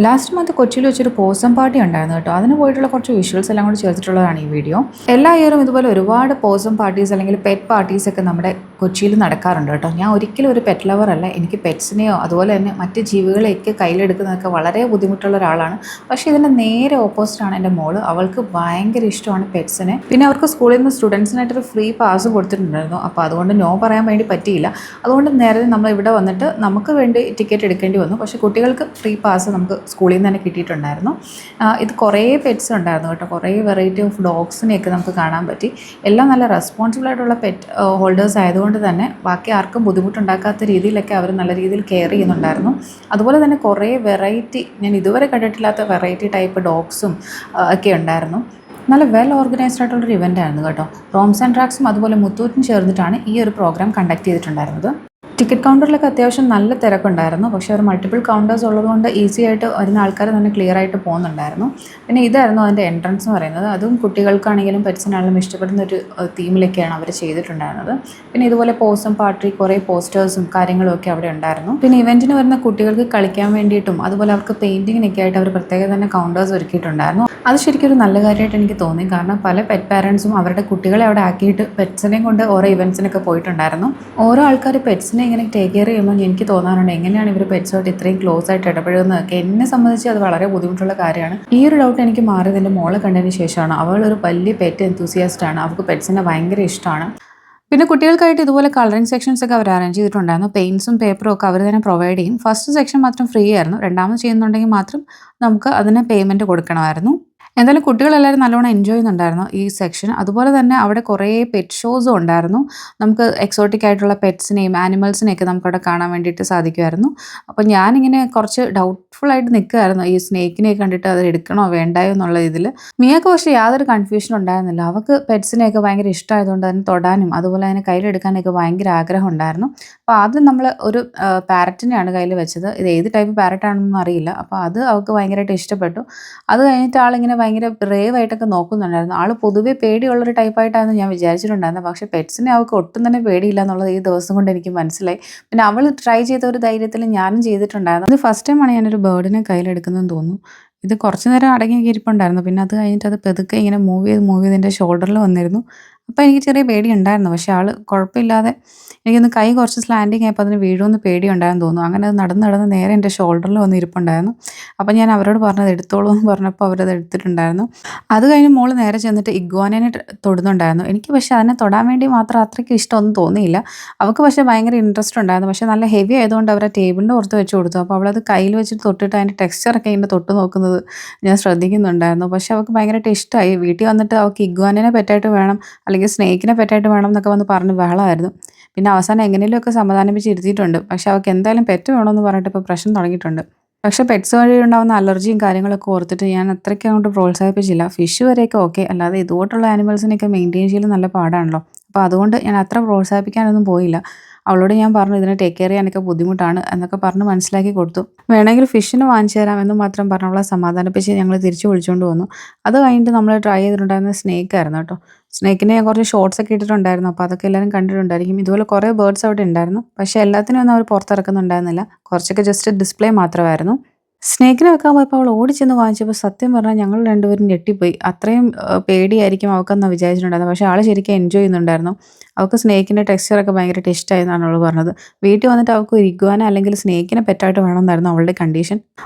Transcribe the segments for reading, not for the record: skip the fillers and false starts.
Last month കൊച്ചിയിൽ വെച്ചൊരു പോസം party ഉണ്ടായിരുന്നു കേട്ടോ. അതിന് പോയിട്ടുള്ള കുറച്ച് വിഷ്വൽസ് എല്ലാം കൂടി ചേർത്തിട്ടുള്ളതാണ് ഈ വീഡിയോ. എല്ലാ ഇയറും ഇതുപോലെ ഒരുപാട് പോസം പാർട്ടീസ് അല്ലെങ്കിൽ പെറ്റ് പാർട്ടീസ് ഒക്കെ നമ്മുടെ കൊച്ചിയിൽ നടക്കാറുണ്ട് കേട്ടോ. ഞാൻ ഒരിക്കലും ഒരു പെറ്റ് ലവർ അല്ല. എനിക്ക് പെറ്റ്സിനെയോ അതുപോലെ തന്നെ മറ്റ് ജീവികളെയൊക്കെ കയ്യിലെടുക്കുന്നതൊക്കെ വളരെ ബുദ്ധിമുട്ടുള്ള ഒരാളാണ്. പക്ഷേ ഇതിൻ്റെ നേരെ ഓപ്പോസിറ്റാണ് എൻ്റെ മോള്. അവൾക്ക് ഭയങ്കര ഇഷ്ടമാണ് പെറ്റ്സിനെ. പിന്നെ അവർക്ക് സ്കൂളിൽ നിന്ന് സ്റ്റുഡൻസിനായിട്ടൊരു ഫ്രീ പാസ് കൊടുത്തിട്ടുണ്ടായിരുന്നു. അപ്പോൾ അതുകൊണ്ട് നോ പറയാൻ വേണ്ടി പറ്റിയില്ല. അതുകൊണ്ട് നേരെ നമ്മൾ ഇവിടെ വന്നിട്ട് നമുക്ക് വേണ്ടി ടിക്കറ്റ് എടുക്കേണ്ടി വന്നു. പക്ഷേ കുട്ടികൾക്ക് ഫ്രീ പാസ് നമുക്ക് സ്കൂളിൽ നിന്ന് തന്നെ കിട്ടിയിട്ടുണ്ടായിരുന്നു. ഇത് കുറേ പെറ്റ്സ് ഉണ്ടായിരുന്നു കേട്ടോ. കുറേ വെറൈറ്റി ഓഫ് ഡോഗ്സിനെയൊക്കെ നമുക്ക് കാണാൻ പറ്റി. എല്ലാം നല്ല റെസ്പോൺസിബിൾ ആയിട്ടുള്ള പെറ്റ് ഹോൾഡേഴ്സ് ആയതുകൊണ്ട് തന്നെ ബാക്കി ആർക്കും ബുദ്ധിമുട്ടുണ്ടാക്കാത്ത രീതിയിലൊക്കെ അവർ നല്ല രീതിയിൽ കെയർ ചെയ്യുന്നുണ്ടായിരുന്നു. അതുപോലെ തന്നെ കുറേ വെറൈറ്റി, ഞാൻ ഇതുവരെ കണ്ടിട്ടില്ലാത്ത വെറൈറ്റി ടൈപ്പ് ഡോഗ്സും ഒക്കെ ഉണ്ടായിരുന്നു. നല്ല വെൽ ഓർഗനൈസ്ഡ് ആയിട്ടുള്ളൊരു ഇവൻ്റ് ആയിരുന്നു കേട്ടോ. റോംസ് ആൻഡ് ട്രാക്സും അതുപോലെ മുത്തൂറ്റും ചേർന്നിട്ടാണ് ഈ ഒരു പ്രോഗ്രാം കണ്ടക്ട് ചെയ്തിട്ടുണ്ടായിരുന്നത്. ടിക്കറ്റ് കൗണ്ടറിലൊക്കെ അത്യാവശ്യം നല്ല തിരക്കുണ്ടായിരുന്നു. പക്ഷേ ഒരു മൾട്ടിപ്പിൾ കൗണ്ടേഴ്സ് ഉള്ളതുകൊണ്ട് ഈസി ആയിട്ട് വരുന്ന ആൾക്കാർ തന്നെ ക്ലിയർ ആയിട്ട് പോകുന്നുണ്ടായിരുന്നു. പിന്നെ ഇതായിരുന്നു അതിൻ്റെ എൻട്രൻസ് എന്ന് പറയുന്നത്. അതും കുട്ടികൾക്കാണെങ്കിലും പെറ്റ്സിനാണെങ്കിലും ഇഷ്ടപ്പെടുന്ന ഒരു തീമിലൊക്കെയാണ് അവർ ചെയ്തിട്ടുണ്ടായിരുന്നത്. പിന്നെ ഇതുപോലെ പോസം പാർട്ടി കുറേ പോസ്റ്റേഴ്സും കാര്യങ്ങളും ഒക്കെ അവിടെ ഉണ്ടായിരുന്നു. പിന്നെ ഇവൻറ്റിന് വരുന്ന കുട്ടികൾക്ക് കളിക്കാൻ വേണ്ടിയിട്ടും അതുപോലെ അവർക്ക് പെയിൻറ്റിങ്ങിനൊക്കെ ആയിട്ട് അവർ പ്രത്യേകം തന്നെ കൗണ്ടേഴ്സ് ഒരുക്കിയിട്ടുണ്ടായിരുന്നു. അത് ശരിക്കും ഒരു നല്ല കാര്യമായിട്ട് എനിക്ക് തോന്നി. കാരണം പല പെറ്റ് പാരൻസും അവരുടെ കുട്ടികളെ അവിടെ ആക്കിയിട്ട് പെറ്റ്സിനെയും കൊണ്ട് ഓരോ ഇവൻറ്റ്സിനൊക്കെ പോയിട്ടുണ്ടായിരുന്നു. ഓരോ ആൾക്കാർ പെറ്റ്സിനെ ഇങ്ങനെ ടേക്ക് കെയർ ചെയ്യുമ്പോൾ എനിക്ക് തോന്നാറുണ്ട് എങ്ങനെയാണ് ഇവർ പെറ്റ്സുമായിട്ട് ഇത്രയും ക്ലോസ് ആയിട്ട് ഇടപെടുന്നതൊക്കെ. എന്നെ സംബന്ധിച്ച് അത് വളരെ ബുദ്ധിമുട്ടുള്ള കാര്യമാണ്. ഈ ഒരു ഡൗട്ട് എനിക്ക് മാറിയത് എൻ്റെ മോളെ കണ്ടതിന് ശേഷമാണ്. അവളൊരു വലിയ പെറ്റ് എന്തൂസിയാസ്റ്റ് ആണ്. അവൾക്ക് പെറ്റ്സിനെ ഭയങ്കര ഇഷ്ടമാണ്. പിന്നെ കുട്ടികൾക്കായിട്ട് ഇതുപോലെ കളറിംഗ് സെക്ഷൻസ് ഒക്കെ അവർ അറേഞ്ച് ചെയ്തിട്ടുണ്ടായിരുന്നു. പെയിൻസും പേപ്പറും ഒക്കെ അവർ തന്നെ പ്രൊവൈഡ് ചെയ്യും. ഫസ്റ്റ് സെക്ഷൻ മാത്രം ഫ്രീ ആയിരുന്നു. രണ്ടാമത് ചെയ്യുന്നുണ്ടെങ്കിൽ മാത്രം നമുക്ക് അതിന് പേയ്മെൻറ്റ് കൊടുക്കണമായിരുന്നു. എന്തായാലും കുട്ടികളെല്ലാവരും നല്ലോണം എൻജോയ് ചെയ്യുന്നുണ്ടായിരുന്നു ഈ സെക്ഷൻ. അതുപോലെ തന്നെ അവിടെ കുറേ പെറ്റ് ഷോസും ഉണ്ടായിരുന്നു. നമുക്ക് എക്സോട്ടിക് ആയിട്ടുള്ള പെറ്റ്സിനെയും ആനിമൽസിനെയൊക്കെ നമുക്കവിടെ കാണാൻ വേണ്ടിയിട്ട് സാധിക്കുമായിരുന്നു. അപ്പോൾ ഞാനിങ്ങനെ കുറച്ച് ഡൗട്ട്ഫുള്ളായിട്ട് നിൽക്കുമായിരുന്നു ഈ സ്നേക്കിനെയൊക്കെ കണ്ടിട്ട് അത് എടുക്കണോ വേണ്ടായോ എന്നുള്ള ഇതിൽ. മിയക്ക് പക്ഷേ യാതൊരു കൺഫ്യൂഷനും ഉണ്ടായിരുന്നില്ല. അവൾക്ക് പെറ്റ്സിനെയൊക്കെ ഭയങ്കര ഇഷ്ടമായതുകൊണ്ട് അതിന് തൊടാനും അതുപോലെ അതിനെ കയ്യിലെടുക്കാനൊക്കെ ഭയങ്കര ആഗ്രഹം ഉണ്ടായിരുന്നു. അപ്പോൾ ആദ്യം നമ്മൾ ഒരു പാരറ്റിനെയാണ് കയ്യിൽ വെച്ചത്. ഇത് ഏത് ടൈപ്പ് പാരറ്റാണെന്നൊന്നും അറിയില്ല. അപ്പോൾ അത് അവൾക്ക് ഭയങ്കരമായിട്ട് ഇഷ്ടപ്പെട്ടു. അത് കഴിഞ്ഞിട്ട് ആളിങ്ങനെ ഭയങ്കര ബ്രേവ് ആയിട്ടൊക്കെ നോക്കുന്നുണ്ടായിരുന്നു. ആൾ പൊതുവേ പേടിയുള്ളൊരു ടൈപ്പായിട്ടായിരുന്നു ഞാൻ വിചാരിച്ചിട്ടുണ്ടായിരുന്നത്. പക്ഷേ പെറ്റ്സിനെ അവൾക്ക് ഒട്ടും തന്നെ പേടിയില്ല എന്നുള്ളത് ഈ ദിവസം കൊണ്ട് എനിക്ക് മനസ്സിലായി. പിന്നെ അവൾ ട്രൈ ചെയ്ത ഒരു ധൈര്യത്തിൽ ഞാനും ചെയ്തിട്ടുണ്ടായിരുന്നു. ഇത് ഫസ്റ്റ് ടൈമാണ് ഞാനൊരു ബേർഡിനെ കയ്യിലെടുക്കുന്നതെന്ന് തോന്നുന്നു. ഇത് കുറച്ച് നേരം അടങ്ങിയൊക്കെ ഇരിപ്പുണ്ടായിരുന്നു. പിന്നെ അത് കഴിഞ്ഞിട്ട് അത് പതുക്കെ ഇങ്ങനെ മൂവ് ചെയ്ത് എൻ്റെ ഷോൾഡറിൽ വന്നിരുന്നു. അപ്പോൾ എനിക്ക് ചെറിയ പേടി ഉണ്ടായിരുന്നു. പക്ഷേ ആൾ കുഴപ്പമില്ലാതെ എനിക്കൊന്ന് കൈ കുറച്ച് സ്ലാൻഡിങ് ആയപ്പോൾ അതിന് വീഴുമെന്ന് പേടിയുണ്ടായെന്ന് തോന്നുന്നു. അങ്ങനെ അത് നടന്ന് നേരെ എൻ്റെ ഷോൾഡറിൽ വന്ന് ഇരിപ്പുണ്ടായിരുന്നു. അപ്പോൾ ഞാൻ അവരോട് പറഞ്ഞത് എടുത്തോളൂ എന്ന് പറഞ്ഞപ്പോൾ അവരത് എടുത്തിട്ടുണ്ടായിരുന്നു. അത് കഴിഞ്ഞ് മോള് നേരെ ചെന്നിട്ട് ഇഗ്വാനേനെ തൊടുന്നുണ്ടായിരുന്നു. എനിക്ക് പക്ഷേ അതിനെ തൊടാൻ വേണ്ടി മാത്രം അത്രയ്ക്ക് ഇഷ്ടമൊന്നും തോന്നിയില്ല. അവൾക്ക് പക്ഷേ ഭയങ്കര ഇൻട്രസ്റ്റ് ഉണ്ടായിരുന്നു. പക്ഷേ നല്ല ഹെവി ആയതുകൊണ്ട് അവർ ടേബിളിൻ്റെ പുറത്ത് വെച്ച് കൊടുത്തു. അപ്പോൾ അവളത് കയ്യിൽ വെച്ചിട്ട് തൊട്ടിട്ട് അതിൻ്റെ ടെക്സ്ചറൊക്കെ ഇങ്ങനെ തൊട്ട് നോക്കുന്നത് ഞാൻ ശ്രദ്ധിക്കുന്നുണ്ടായിരുന്നു. പക്ഷേ അവൾക്ക് ഭയങ്കരമായിട്ട് ഇഷ്ടമായി. വീട്ടിൽ വന്നിട്ട് അവൾക്ക് ഇഗ്വാനേനെ പെറ്റായിട്ട് വേണം അല്ലെങ്കിൽ സ്നേക്കിനെ പെറ്റായിട്ട് വേണം എന്നൊക്കെ വന്ന് പറഞ്ഞ് ബഹളമായിരുന്നു. പിന്നെ അവസാനം എങ്ങനെയൊക്കെ സമാധാനിപ്പിച്ച് ഇരുത്തിയിട്ടുണ്ട്. പക്ഷേ അവൾക്ക് എന്തായാലും പെറ്റ് വേണമെന്ന് പറഞ്ഞിട്ട് ഇപ്പോൾ പ്രശ്നം തുടങ്ങിയിട്ടുണ്ട്. പക്ഷേ പെറ്റ്സ് വഴി ഉണ്ടാകുന്ന അലർജിയും കാര്യങ്ങളൊക്കെ ഓർത്തിട്ട് ഞാൻ അത്രയ്ക്ക് അങ്ങോട്ട് പ്രോത്സാഹിപ്പിച്ചില്ല. ഫിഷ് വരെയൊക്കെ ഓക്കെ. അല്ലാതെ ഇതുപോലുള്ള ആനിമൽസിനെയൊക്കെ മെയിൻറ്റെയിൻ ചെയ്യൽ നല്ല പാടാണല്ലോ. അപ്പോൾ അതുകൊണ്ട് ഞാൻ അത്ര പ്രോത്സാഹിപ്പിക്കാനൊന്നും പോയില്ല. അവളോട് ഞാൻ പറഞ്ഞു ഇതിനെ ടേക്ക് കെയർ ചെയ്യാനൊക്കെ ബുദ്ധിമുട്ടാണ് എന്നൊക്കെ പറഞ്ഞ് മനസ്സിലാക്കി കൊടുത്തു. വേണമെങ്കിൽ ഫിഷിന് വാങ്ങിച്ചു തരാം എന്ന് മാത്രം പറഞ്ഞ് അവളെ സമാധാനിപ്പിച്ച് ഞങ്ങൾ തിരിച്ച് വിളിച്ചുകൊണ്ട് വന്നു. അത് കഴിഞ്ഞിട്ട് നമ്മൾ ട്രൈ ചെയ്തിട്ടുണ്ടായിരുന്ന സ്നേക്ക് ആയിരുന്നു കേട്ടോ. സ്നേക്കിനെ ഞാൻ കുറച്ച് ഷോർട്സ് ഒക്കെ ഇട്ടിട്ടുണ്ടായിരുന്നു. അപ്പോൾ അതൊക്കെ എല്ലാവരും കണ്ടിട്ടുണ്ടായിരിക്കും. ഇതുപോലെ കുറേ ബേർഡ്സ് അവിടെ ഉണ്ടായിരുന്നു. പക്ഷേ എല്ലാത്തിനും ഒന്നും അവർ പുറത്തിറക്കുന്നുണ്ടായിരുന്നില്ല. കുറച്ചൊക്കെ ജസ്റ്റ് ഡിസ്പ്ലേ മാത്രമായിരുന്നു. സ്നേക്കിനെ വെക്കാൻ പോയപ്പോൾ അവൾ ഓടിച്ചെന്ന് വാങ്ങിച്ചപ്പോൾ സത്യം പറഞ്ഞാൽ ഞങ്ങൾ രണ്ടുപേരും ഞെട്ടിപ്പോയി. അത്രയും പേടിയായിരിക്കും അവൾക്കെന്നാണ് വിചാരിച്ചിട്ടുണ്ടായിരുന്നത്. പക്ഷേ ആൾ ശരിക്കും എൻജോയ് ചെയ്യുന്നുണ്ടായിരുന്നു. അവൾക്ക് സ്നേക്കിൻ്റെ ടെക്സ്ചറൊക്കെ ഭയങ്കര ഇഷ്ടമായി എന്നാണ് അവൾ പറഞ്ഞത്. വീട്ടിൽ വന്നിട്ട് അവൾക്ക് ഒരു ഇഗ്വാന അല്ലെങ്കിൽ സ്നേക്കിനെ പെറ്റായിട്ട് വേണമെന്നായിരുന്നു അവളുടെ കണ്ടീഷൻ.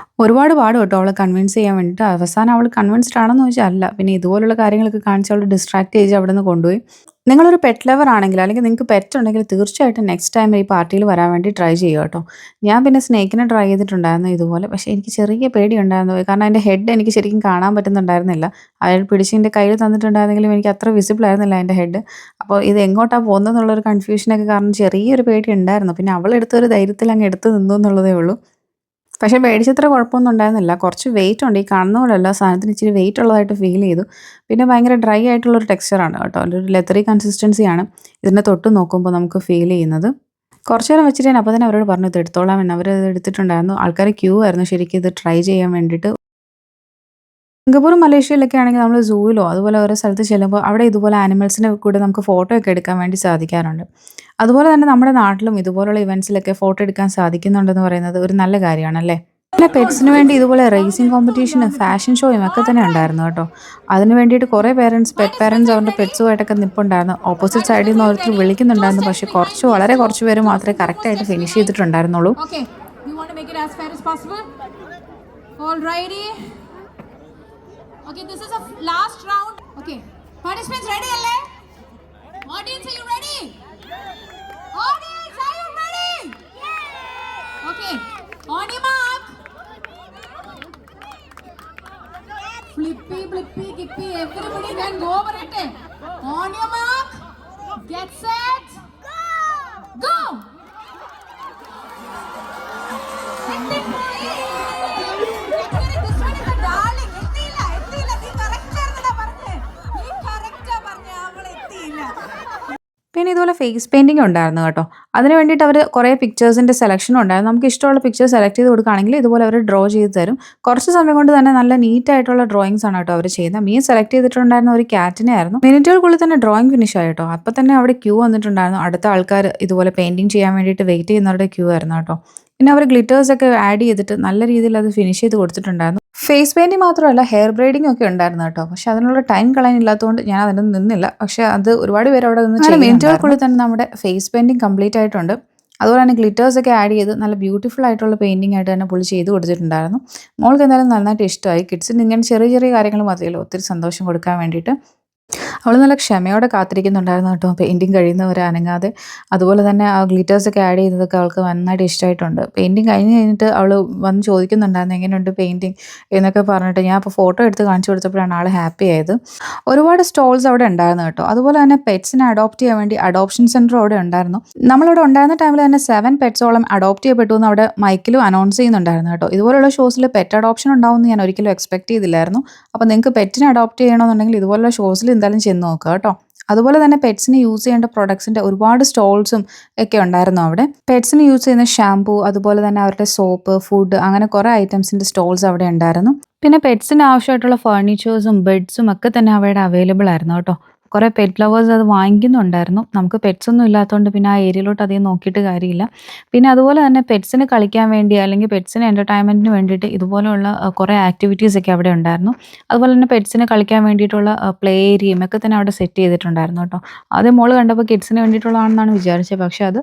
ഒരുപാട് പാട് കേട്ടോ അവളെ കൺവിൻസ് ചെയ്യാൻ വേണ്ടിയിട്ട്. അവസാനം അവൾ കൺവിൻസ്ഡ് ആണെന്ന് ചോദിച്ചാൽ അല്ല. പിന്നെ ഇതുപോലുള്ള കാര്യങ്ങളൊക്കെ കാണിച്ച് അവൾ ഡിസ്ട്രാക്ട് ചെയ്ത് അവിടെ നിന്ന് കൊണ്ടുപോയി. നിങ്ങളൊരു പെറ്റ് ലവർ ആണെങ്കിൽ അല്ലെങ്കിൽ നിങ്ങൾക്ക് പെറ്റ് ഉണ്ടെങ്കിൽ തീർച്ചയായിട്ടും നെക്സ്റ്റ് ടൈം ഈ പാർട്ടിയിൽ വരാൻ വേണ്ടി ട്രൈ ചെയ്യുക കേട്ടോ. ഞാൻ പിന്നെ സ്നേക്കിനെ ട്രൈ ചെയ്തിട്ടുണ്ടായിരുന്നു ഇതുപോലെ. പക്ഷേ എനിക്ക് ചെറിയ പേടിയുണ്ടായിരുന്നു. കാരണം അതിൻ്റെ ഹെഡ് എനിക്ക് ശരിക്കും കാണാൻ പറ്റുന്നുണ്ടായിരുന്നില്ല. അയാൾ പിടിച്ച് എൻ്റെ കയ്യിൽ തന്നിട്ടുണ്ടായിരുന്നെങ്കിലും എനിക്ക് അത്ര വിസിബിൾ ആയിരുന്നില്ല അതിൻ്റെ ഹെഡ്. അപ്പോൾ ഇത് എങ്ങോട്ടാണ് പോകുന്നതെന്നുള്ളൊരു കൺഫ്യൂഷനൊക്കെ കാരണം ചെറിയൊരു പേടി ഉണ്ടായിരുന്നു. പിന്നെ അവളെടുത്തൊരു ധൈര്യത്തിൽ അങ്ങ് എടുത്ത് നിന്നു എന്നുള്ളതേ ഉള്ളൂ. പക്ഷേ പേടിച്ചത്ര കുഴപ്പമൊന്നും ഉണ്ടായിരുന്നില്ല. കുറച്ച് വെയിറ്റ് ഉണ്ട്. ഈ കാണുന്ന പോലെയല്ല, സാധനത്തിന് ഇച്ചിരി വെയിറ്റ് ഉള്ളതായിട്ട് ഫീൽ ചെയ്തു. പിന്നെ ഭയങ്കര ഡ്രൈ ആയിട്ടുള്ളൊരു ടെക്സ്ചറാണ് കേട്ടോ. ഒരു ലെതറി കൺസിസ്റ്റൻസിയാണ് ഇതിനെ തൊട്ട് നോക്കുമ്പോൾ നമുക്ക് ഫീൽ ചെയ്യുന്നത്. കുറച്ച് നേരം വെച്ചിട്ട് ഞാൻ അപ്പോൾ തന്നെ അവരോട് പറഞ്ഞു ഇത് എടുത്തോളാം എന്ന്. അവരത് എടുത്തിട്ടുണ്ടായിരുന്നു. ആൾക്കാർ ക്യൂ ആയിരുന്നു ശരിക്കും ഇത് ട്രൈ ചെയ്യാൻ വേണ്ടിയിട്ട്. സിംഗപ്പൂറും മലേഷ്യയിലൊക്കെ ആണെങ്കിൽ നമ്മൾ സൂവിലോ അതുപോലെ ഓരോ സ്ഥലത്ത് ചെല്ലുമ്പോൾ അവിടെ ഇതുപോലെ ആനിമൽസിനെ കൂടെ നമുക്ക് ഫോട്ടോ ഒക്കെ എടുക്കാൻ വേണ്ടി സാധിക്കാറുണ്ട്. അതുപോലെ തന്നെ നമ്മുടെ നാട്ടിലും ഇതുപോലുള്ള ഇവൻറ്റ്സിലൊക്കെ ഫോട്ടോ എടുക്കാൻ സാധിക്കുന്നുണ്ടെന്ന് പറയുന്നത് ഒരു നല്ല കാര്യമാണല്ലേ. പിന്നെ പെറ്റ്സിന് വേണ്ടി ഇതുപോലെ റേസിംഗ് കോമ്പറ്റീഷനും ഫാഷൻ ഷോയും ഒക്കെ തന്നെ ഉണ്ടായിരുന്നു കേട്ടോ. അതിന് വേണ്ടിയിട്ട് കുറേ പെറ്റ് പാരൻസ് അവരുടെ പെറ്റ്സുമായിട്ടൊക്കെ നിൽപ്പുണ്ടായിരുന്നു. ഓപ്പോസിറ്റ് സൈഡിൽ നിന്ന് ഓരോരുത്തർ വിളിക്കുന്നുണ്ടായിരുന്നു. പക്ഷേ വളരെ കുറച്ച് പേര് മാത്രമേ കറക്റ്റായിട്ട് finish ചെയ്തിട്ടുണ്ടായിരുന്നുള്ളൂ. Okay, this is a last round. Okay, participants ready alle? Audience, are you ready? Audience, are you ready? Yeah. Okay, on your mark. Flippy, blippy, gippy, everybody can go over it. On your mark. Get set. Go. Go. പിന്നെ ഇതുപോലെ face painting ഉണ്ടായിരുന്നു കേട്ടോ. അതിന് വേണ്ടിയിട്ട് അവർ കുറേ പിക്ചേഴ്സിൻ്റെ സെലക്ഷനും ഉണ്ടായിരുന്നു. നമുക്ക് ഇഷ്ടമുള്ള പിക്ചർ സെലക്ട് ചെയ്ത് കൊടുക്കുകയാണെങ്കിൽ ഇതുപോലെ അവർ ഡ്രോ ചെയ്ത് തരും. കുറച്ച് സമയം കൊണ്ട് തന്നെ നല്ല നീറ്റായിട്ടുള്ള ഡ്രോയിങ്സ് ആണ് കേട്ടോ അവർ ചെയ്യുന്നത്. മീൻ സെലക്ട് ചെയ്തിട്ടുണ്ടായിരുന്ന ഒരു ക്യാറ്റിനെ ആയിരുന്നു. മിനിറ്റുകൾക്കുള്ളിൽ തന്നെ ഡ്രോയിങ് ഫിനിഷ് ആയി കേട്ടോ. അപ്പോൾ തന്നെ അവിടെ ക്യൂ വന്നിട്ടുണ്ടായിരുന്നു. അടുത്ത ആൾക്കാർ ഇതുപോലെ പെയിൻറ്റിങ് ചെയ്യാൻ വേണ്ടിയിട്ട് വെയിറ്റ് ചെയ്യുന്നവരുടെ ക്യൂ ആയിരുന്നു കേട്ടോ. പിന്നെ അവർ ഗ്ലിറ്റേഴ്സൊക്കെ ആഡ് ചെയ്തിട്ട് നല്ല രീതിയിൽ അത് ഫിനിഷ് ചെയ്ത് കൊടുത്തിട്ടുണ്ടായിരുന്നു. ഫേസ് പെയിൻറ്റിങ് മാത്രമല്ല ഹെയർ ബ്രൈഡിങ് ഒക്കെ ഉണ്ടായിരുന്നു കേട്ടോ. പക്ഷെ അതിനുള്ള ടൈം കളയാനില്ലാത്തതുകൊണ്ട് ഞാൻ അതിനൊന്നും നിന്നില്ല. പക്ഷെ അത് ഒരുപാട് പേര് അവിടെ നിന്ന് മിനിറ്റുകൾക്കുള്ളിൽ തന്നെ നമ്മുടെ ഫേസ് പെയിൻറ്റിങ് കംപ്ലീറ്റ് ആയിട്ടുണ്ട്. അതുപോലെ തന്നെ ഗ്ലിറ്റേഴ്സൊക്കെ ആഡ് ചെയ്ത് നല്ല ബ്യൂട്ടിഫുൾ ആയിട്ടുള്ള പെയിൻറ്റിംഗ് ആയിട്ട് തന്നെ പുള്ളി ചെയ്ത് കൊടുത്തിട്ടുണ്ടായിരുന്നു. മോൾക്ക് എന്തായാലും നന്നായിട്ട് ഇഷ്ടമായി. കിഡ്സിന് ഇങ്ങനെ ചെറിയ കാര്യങ്ങൾ മതിയല്ലോ ഒത്തിരി സന്തോഷം കൊടുക്കാൻ വേണ്ടിയിട്ട്. അവൾ നല്ല ക്ഷമയോടെ കാത്തിരിക്കുന്നുണ്ടായിരുന്നു കേട്ടോ പെയിൻറ്റിങ് കഴിയുന്നവരെ അനങ്ങാതെ. അതുപോലെ തന്നെ ആ ഗ്ലിറ്റേഴ്സൊക്കെ ആഡ് ചെയ്തതൊക്കെ അവൾക്ക് നന്നായിട്ട് ഇഷ്ടമായിട്ടുണ്ട്. പെയിൻറ്റിങ് കഴിഞ്ഞിട്ട് അവൾ വന്ന് ചോദിക്കുന്നുണ്ടായിരുന്നു എങ്ങനെയുണ്ട് പെയിൻറ്റിങ് എന്നൊക്കെ പറഞ്ഞിട്ട്. ഞാൻ അപ്പോൾ ഫോട്ടോ എടുത്ത് കാണിച്ചു കൊടുത്തപ്പോഴാണ് ആൾ ഹാപ്പി ആയത്. ഒരുപാട് സ്റ്റോൾസ് അവിടെ ഉണ്ടായിരുന്നു കേട്ടോ. അതുപോലെ തന്നെ പെറ്റ്സിനെ അഡോപ്റ്റ് ചെയ്യാൻ വേണ്ടി അഡോപ്ഷൻ സെൻറ്റർ അവിടെ ഉണ്ടായിരുന്നു. നമ്മളിവിടെ ഉണ്ടായിരുന്ന ടൈമിൽ തന്നെ 7 പെറ്റ്സോളം അഡോപ്റ്റ് ചെയ്യപ്പെട്ടു എന്ന് അവിടെ മൈക്കിലും അനൗൺസ് ചെയ്യുന്നുണ്ടായിരുന്നു കേട്ടോ. ഇതുപോലുള്ള ഷോസിൽ പെറ്റ് അഡോപ്ഷൻ ഉണ്ടാവുമെന്ന് ഞാൻ ഒരിക്കലും എക്സ്പെക്ട് ചെയ്തില്ലായിരുന്നു. അപ്പോൾ നിങ്ങൾക്ക് പെറ്റിനെ അഡോപ്റ്റ് ചെയ്യണമെന്നുണ്ടെങ്കിൽ ഇതുപോലുള്ള ഷോസിൽ എന്തായാലും ചെന്ന് നോക്കുക കേട്ടോ. അതുപോലെ തന്നെ പെറ്റ്സിന് യൂസ് ചെയ്യേണ്ട പ്രൊഡക്ട്സിൻ്റെ ഒരുപാട് സ്റ്റോൾസും ഒക്കെ ഉണ്ടായിരുന്നു അവിടെ. പെറ്റ്സിന് യൂസ് ചെയ്യുന്ന ഷാംപൂ, അതുപോലെ തന്നെ അവരുടെ സോപ്പ്, ഫുഡ്, അങ്ങനെ കുറേ ഐറ്റംസിൻ്റെ സ്റ്റോൾസ് അവിടെ ഉണ്ടായിരുന്നു. പിന്നെ പെറ്റ്സിന് ആവശ്യമായിട്ടുള്ള ഫർണിച്ചേഴ്സും ബെഡ്സും ഒക്കെ തന്നെ അവിടെ അവൈലബിൾ ആയിരുന്നു കേട്ടോ. കുറേ പെറ്റ് ലവേഴ്സ് അത് വാങ്ങിക്കുന്നുണ്ടായിരുന്നു. നമുക്ക് പെറ്റ്സ് ഒന്നും ഇല്ലാത്തതുകൊണ്ട് പിന്നെ ആ ഏരിയയിലോട്ട് അധികം നോക്കിയിട്ട് കാര്യമില്ല. പിന്നെ അതുപോലെ തന്നെ പെറ്റ്സിന് കളിക്കാൻ വേണ്ടി അല്ലെങ്കിൽ പെറ്റ്സിന് എൻ്റർടൈൻമെൻറ്റിന് വേണ്ടിയിട്ട് ഇതുപോലെയുള്ള കുറേ ആക്ടിവിറ്റീസ് ഒക്കെ അവിടെ ഉണ്ടായിരുന്നു. അതുപോലെ തന്നെ പെറ്റ്സിന് കളിക്കാൻ വേണ്ടിയിട്ടുള്ള പ്ലേ ഏരിയയും ഒക്കെ തന്നെ അവിടെ സെറ്റ് ചെയ്തിട്ടുണ്ടായിരുന്നു കേട്ടോ. ആദ്യം മോള് കണ്ടപ്പോൾ കിഡ്സിന് വേണ്ടിയിട്ടുള്ളതാണെന്നാണ് വിചാരിച്ചത്. പക്ഷേ അത്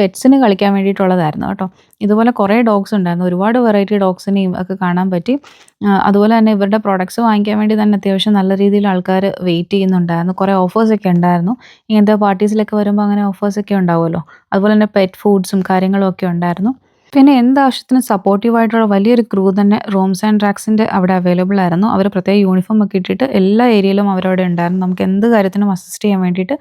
പെറ്റ്സിന് കളിക്കാൻ വേണ്ടിയിട്ടുള്ളതായിരുന്നു കേട്ടോ. ഇതുപോലെ കുറേ ഡോഗ്സ് ഉണ്ടായിരുന്നു. ഒരുപാട് വെറൈറ്റി ഡോഗ്സിനെയും ഒക്കെ കാണാൻ പറ്റി. അതുപോലെ തന്നെ ഇവരുടെ പ്രൊഡക്ട്സ് വാങ്ങിക്കാൻ വേണ്ടി തന്നെ അത്യാവശ്യം നല്ല രീതിയിൽ ആൾക്കാർ വെയിറ്റ് ചെയ്യുന്നുണ്ടായിരുന്നു. കുറേ ഓഫേഴ്സൊക്കെ ഉണ്ടായിരുന്നു. ഇങ്ങനത്തെ പാർട്ടീസിലൊക്കെ വരുമ്പോൾ അങ്ങനെ ഓഫേഴ്സൊക്കെ ഉണ്ടാവുമല്ലോ. അതുപോലെ തന്നെ പെറ്റ് ഫുഡ്സും കാര്യങ്ങളും ഒക്കെ ഉണ്ടായിരുന്നു. പിന്നെ എന്താവശ്യത്തിനും സപ്പോർട്ടീവായിട്ടുള്ള വലിയൊരു ക്രൂ തന്നെ റൂംസ് ആൻഡ് ട്രാക്സിൻ്റെ അവിടെ അവൈലബിൾ ആയിരുന്നു. അവർ പ്രത്യേക യൂണിഫോം ഒക്കെ ഇട്ടിട്ട് എല്ലാ ഏരിയയിലും അവരവിടെ ഉണ്ടായിരുന്നു. നമുക്ക് എന്ത് കാര്യത്തിനും അസിസ്റ്റ് ചെയ്യാൻ വേണ്ടിയിട്ട്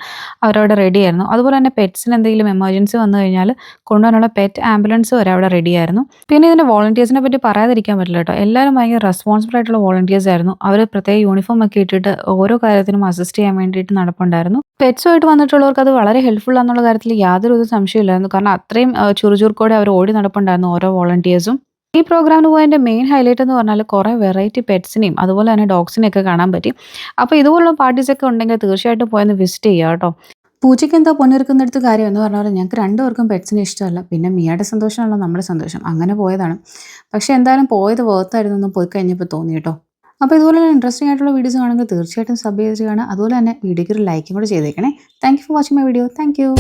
അവരവിടെ റെഡി ആയിരുന്നു. അതുപോലെ തന്നെ പെറ്റ്സിന് എന്തെങ്കിലും എമർജൻസി വന്നു കഴിഞ്ഞാൽ കൊണ്ടുപോകാനുള്ള പെറ്റ് ആംബുലൻസ് വരെ അവിടെ റെഡി ആയിരുന്നു. പിന്നെ ഇതിൻ്റെ വോളണ്ടിയേഴ്സിനെ പറ്റി പറയാതിരിക്കാൻ പറ്റില്ല കേട്ടോ. എല്ലാവരും ഭയങ്കര റെസ്പോൺസിബിൾ ആയിട്ടുള്ള വോളണ്ടിയേഴ്സ് ആയിരുന്നു. അവർ പ്രത്യേക യൂണിഫോം ഒക്കെ ഇട്ടിട്ട് ഓരോ കാര്യത്തിനും അസിസ്റ്റ് ചെയ്യാൻ വേണ്ടിയിട്ട് നടപ്പുണ്ടായിരുന്നു. പെറ്റ്സുമായിട്ട് വന്നിട്ടുള്ളവർക്ക് അത് വളരെ ഹെൽപ്ഫുൾ ആണെന്നുള്ള കാര്യത്തിൽ യാതൊരു സംശയമില്ലായിരുന്നു. കാരണം അത്രയും ചുറുചുറുക്കോടെ അവർ ഓടി നടപ്പുണ്ടായിരുന്നു ഓരോ വോളണ്ടിയേഴ്സും. ഈ പ്രോഗ്രാമിന് പോയതിൻ്റെ മെയിൻ ഹൈലൈറ്റ് എന്ന് പറഞ്ഞാൽ കുറേ വെറൈറ്റി പെറ്റ്സിനെയും അതുപോലെ തന്നെ ഡോഗ്സിനെയൊക്കെ കാണാൻ പറ്റി. അപ്പോൾ ഇതുപോലുള്ള പാർട്ടീസൊക്കെ ഉണ്ടെങ്കിൽ തീർച്ചയായിട്ടും പോയെന്ന് വിസിറ്റ് ചെയ്യുക കേട്ടോ. പൂച്ചയ്ക്ക് എന്താ പൊന്നിരിക്കുന്നിടത്ത് കാര്യം എന്ന് പറഞ്ഞാൽ ഞങ്ങൾക്ക് രണ്ടുപേർക്കും പെറ്റ്സിനെ ഇഷ്ടമല്ല. പിന്നെ മിയയുടെ സന്തോഷമാണല്ലോ നമ്മുടെ സന്തോഷം. അങ്ങനെ പോയതാണ്. പക്ഷേ എന്തായാലും പോയത് വേർത്തായിരുന്നു എന്ന് പോയി കഴിഞ്ഞപ്പോൾ തോന്നി കേട്ടോ. അപ്പോൾ ഇതുപോലെ ഇൻട്രസ്റ്റിംഗ് ആയിട്ടുള്ള വീഡിയോസ് കാണുമെങ്കിൽ തീർച്ചയായിട്ടും സബ് ചെയ്ത് കാണുക. അതുപോലെ തന്നെ വീഡിയോയ്ക്ക് ഒരു ലൈക്കും കൂടെ ചെയ്തേക്കണേ. Thank you for watching my video. Thank you.